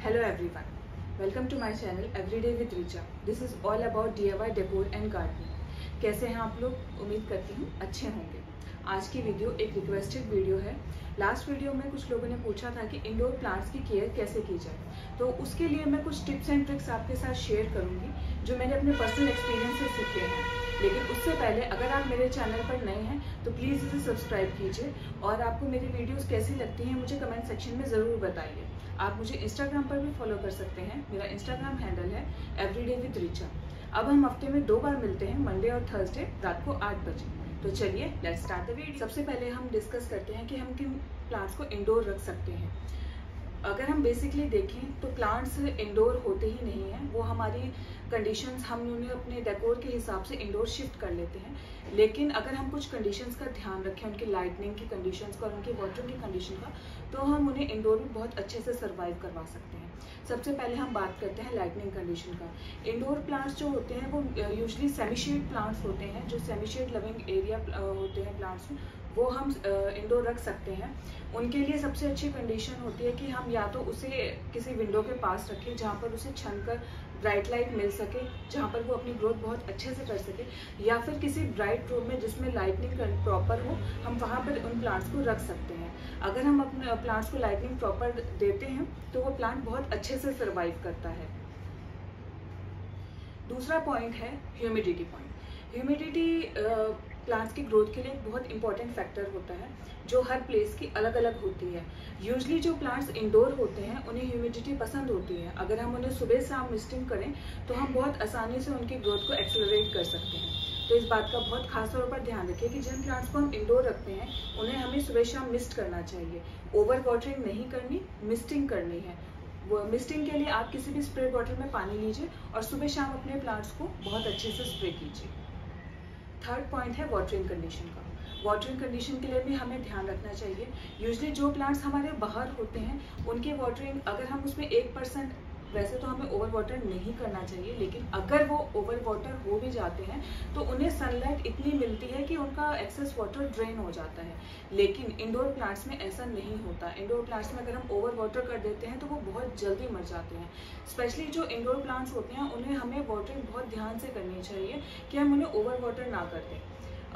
Hello everyone, welcome to my channel Everyday with Richa. This is all about DIY decor and gardening. कैसे हैं आप लोग? उम्मीद करती हूँ अच्छे होंगे। आज की वीडियो एक रिक्वेस्टेड वीडियो है। लास्ट वीडियो में कुछ लोगों ने पूछा था कि इंडोर प्लांट्स की केयर कैसे की जाए, तो उसके लिए मैं कुछ टिप्स एंड ट्रिक्स आपके साथ शेयर करूंगी जो मैंने अपने पर्सनल एक्सपीरियंस से सीखे हैं। लेकिन उससे पहले अगर आप मेरे चैनल पर नए हैं तो प्लीज़ इसे सब्सक्राइब कीजिए और आपको मेरी वीडियोस कैसी लगती हैं मुझे कमेंट सेक्शन में ज़रूर बताइए। आप मुझे इंस्टाग्राम पर भी फॉलो कर सकते हैं। मेरा इंस्टाग्राम हैंडल है एवरीडे विद रिचा। अब हम हफ्ते में 2 बार मिलते हैं, मंडे और थर्सडे रात को 8 बजे। तो चलिए लेट्स स्टार्ट द वीडियो। सबसे पहले हम डिस्कस करते हैं कि हम किन प्लांट्स को इंडोर रख सकते हैं। अगर हम बेसिकली देखें तो प्लांट्स इंडोर होते ही नहीं हैं, वो हमारी कंडीशंस हम उन्हें अपने डेकोर के हिसाब से इंडोर शिफ्ट कर लेते हैं। लेकिन अगर हम कुछ कंडीशंस का ध्यान रखें, उनकी लाइटनिंग की कंडीशंस का और उनकी वाटरिंग की कंडीशन का, तो हम उन्हें इंडोर भी बहुत अच्छे से सर्वाइव करवा सकते हैं। सबसे पहले हम बात करते हैं लाइटनिंग कंडीशन का। इंडोर प्लांट्स जो होते हैं वो यूजली सेमी शेड प्लांट्स होते हैं, जो सेमी शेड लविंग एरिया होते हैं प्लांट्स में, वो हम इंडोर रख सकते हैं। उनके लिए सबसे अच्छी कंडीशन होती है कि हम या तो उसे किसी विंडो के पास रखें जहाँ पर उसे छन कर ब्राइट लाइट मिल सके, जहाँ पर वो अपनी ग्रोथ बहुत अच्छे से कर सके, या फिर किसी ब्राइट रूम में जिसमें लाइटनिंग प्रॉपर हो, हम वहाँ पर उन प्लांट्स को रख सकते हैं। अगर हम अपने प्लांट्स को लाइटनिंग प्रॉपर देते हैं तो वो प्लांट बहुत अच्छे से सर्वाइव करता है। दूसरा पॉइंट है ह्यूमिडिटी पॉइंट। ह्यूमिडिटी प्लांट्स की ग्रोथ के लिए एक बहुत इंपॉर्टेंट फैक्टर होता है जो हर प्लेस की अलग अलग होती है। यूजली जो प्लांट्स इंडोर होते हैं उन्हें ह्यूमिडिटी पसंद होती है। अगर हम उन्हें सुबह शाम मिस्टिंग करें तो हम बहुत आसानी से उनकी ग्रोथ को एक्सेलरेट कर सकते हैं। तो इस बात का बहुत खास तौर पर ध्यान रखिए कि जिन प्लांट्स को हम इंडोर रखते हैं उन्हें हमें सुबह शाम मिस्ट करना चाहिए। ओवर वाटरिंग नहीं करनी, मिस्टिंग करनी है। वो मिस्टिंग के लिए आप किसी भी स्प्रे बॉटल में पानी लीजिए और सुबह शाम अपने प्लांट्स को बहुत अच्छे से स्प्रे कीजिए। थर्ड पॉइंट है वाटरिंग कंडीशन का। वाटरिंग कंडीशन के लिए भी हमें ध्यान रखना चाहिए। यूजली जो प्लांट्स हमारे बाहर होते हैं उनकी वाटरिंग अगर हम उसमें 1%, वैसे तो हमें ओवर वाटर नहीं करना चाहिए, लेकिन अगर वो ओवर वाटर हो भी जाते हैं तो उन्हें सनलाइट इतनी मिलती है कि उनका एक्सेस वाटर ड्रेन हो जाता है। लेकिन इंडोर प्लांट्स में ऐसा नहीं होता। इंडोर प्लांट्स में अगर हम ओवर वाटर कर देते हैं तो वो बहुत जल्दी मर जाते हैं। स्पेशली जो इंडोर प्लांट्स होते हैं उन्हें हमें वाटरिंग बहुत ध्यान से करनी चाहिए कि हम उन्हें ओवर वाटर ना कर दें।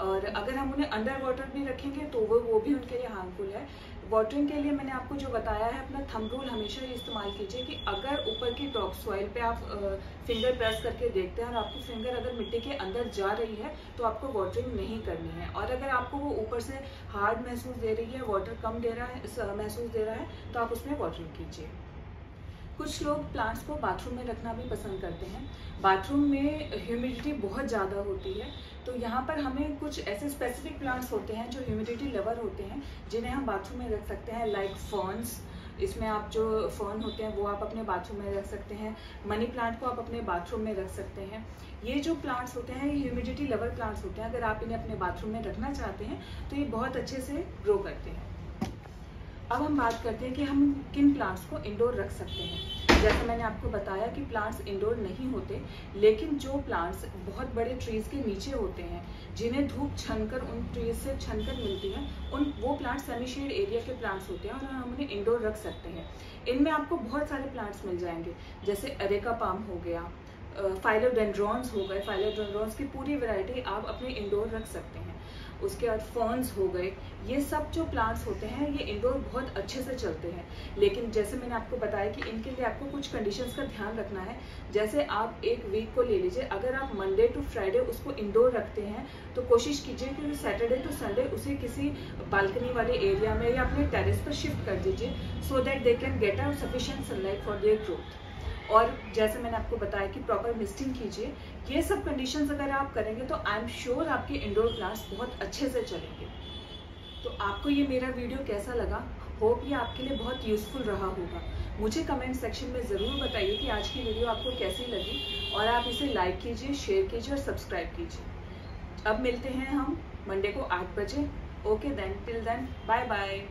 और अगर हम उन्हें अंडर वाटर भी रखेंगे तो वो भी उनके लिए हार्मफुल है। वाटरिंग के लिए मैंने आपको जो बताया है, अपना थंब रूल हमेशा ये इस्तेमाल कीजिए कि अगर ऊपर की टॉप सॉइल पे आप फिंगर प्रेस करके देखते हैं और आपकी फिंगर अगर मिट्टी के अंदर जा रही है तो आपको वाटरिंग नहीं करनी है। और अगर आपको वो ऊपर से हार्ड महसूस दे रही है, वाटर कम दे रहा है, महसूस दे रहा है, तो आप उसमें वाटरिंग कीजिए। कुछ लोग प्लांट्स को बाथरूम में रखना भी पसंद करते हैं। बाथरूम में ह्यूमिडिटी बहुत ज़्यादा होती है, तो यहाँ पर हमें कुछ ऐसे स्पेसिफिक प्लांट्स होते हैं जो ह्यूमिडिटी लवर होते हैं जिन्हें हम बाथरूम में रख सकते हैं, लाइक फर्न्स। इसमें आप जो फर्न होते हैं वो आप अपने बाथरूम में रख सकते हैं। मनी प्लांट को आप अपने बाथरूम में रख सकते हैं। ये जो प्लांट्स होते हैं ये ह्यूमिडिटी लवर प्लांट्स होते हैं। अगर आप इन्हें अपने बाथरूम में रखना चाहते हैं तो ये बहुत अच्छे से ग्रो करते हैं। अब हम बात करते हैं कि हम किन प्लांट्स को इंडोर रख सकते हैं। जैसे मैंने आपको बताया कि प्लांट्स इंडोर नहीं होते, लेकिन जो प्लांट्स बहुत बड़े ट्रीज के नीचे होते हैं, जिन्हें धूप छनकर उन ट्रीज से छनकर मिलती है, वो प्लांट्स सेमी शेड एरिया के प्लांट्स होते हैं और हम उन्हें इंडोर रख सकते हैं। इनमें आपको बहुत सारे प्लांट्स मिल जाएंगे, जैसे अरेका पाम हो गया, फाइलोडेंड्रॉन्स हो गए। फाइलोडेंड्रॉन्स की पूरी वैरायटी आप अपने इंडोर रख सकते हैं। उसके बाद फर्न्स हो गए। ये सब जो प्लांट्स होते हैं ये इंडोर बहुत अच्छे से चलते हैं। लेकिन जैसे मैंने आपको बताया कि इनके लिए आपको कुछ कंडीशंस का ध्यान रखना है। जैसे आप एक वीक को ले लीजिए, अगर आप मंडे टू फ्राइडे उसको इंडोर रखते हैं तो कोशिश कीजिए कि सैटरडे टू संडे उसे किसी बालकनी वाले एरिया में या अपने टेरेस पर शिफ्ट कर दीजिए, so that they can get a sufficient sunlight for their growth. और जैसे मैंने आपको बताया कि प्रॉपर मिस्टिंग कीजिए। ये सब कंडीशंस अगर आप करेंगे तो आई एम श्योर आपके इंडोर प्लांट्स बहुत अच्छे से चलेंगे। तो आपको ये मेरा वीडियो कैसा लगा? होप ये आपके लिए बहुत यूजफुल रहा होगा। मुझे कमेंट सेक्शन में ज़रूर बताइए कि आज की वीडियो आपको कैसी लगी, और आप इसे लाइक कीजिए, शेयर कीजिए और सब्सक्राइब कीजिए। अब मिलते हैं हम मंडे को 8 बजे। Okay then, till then, bye bye.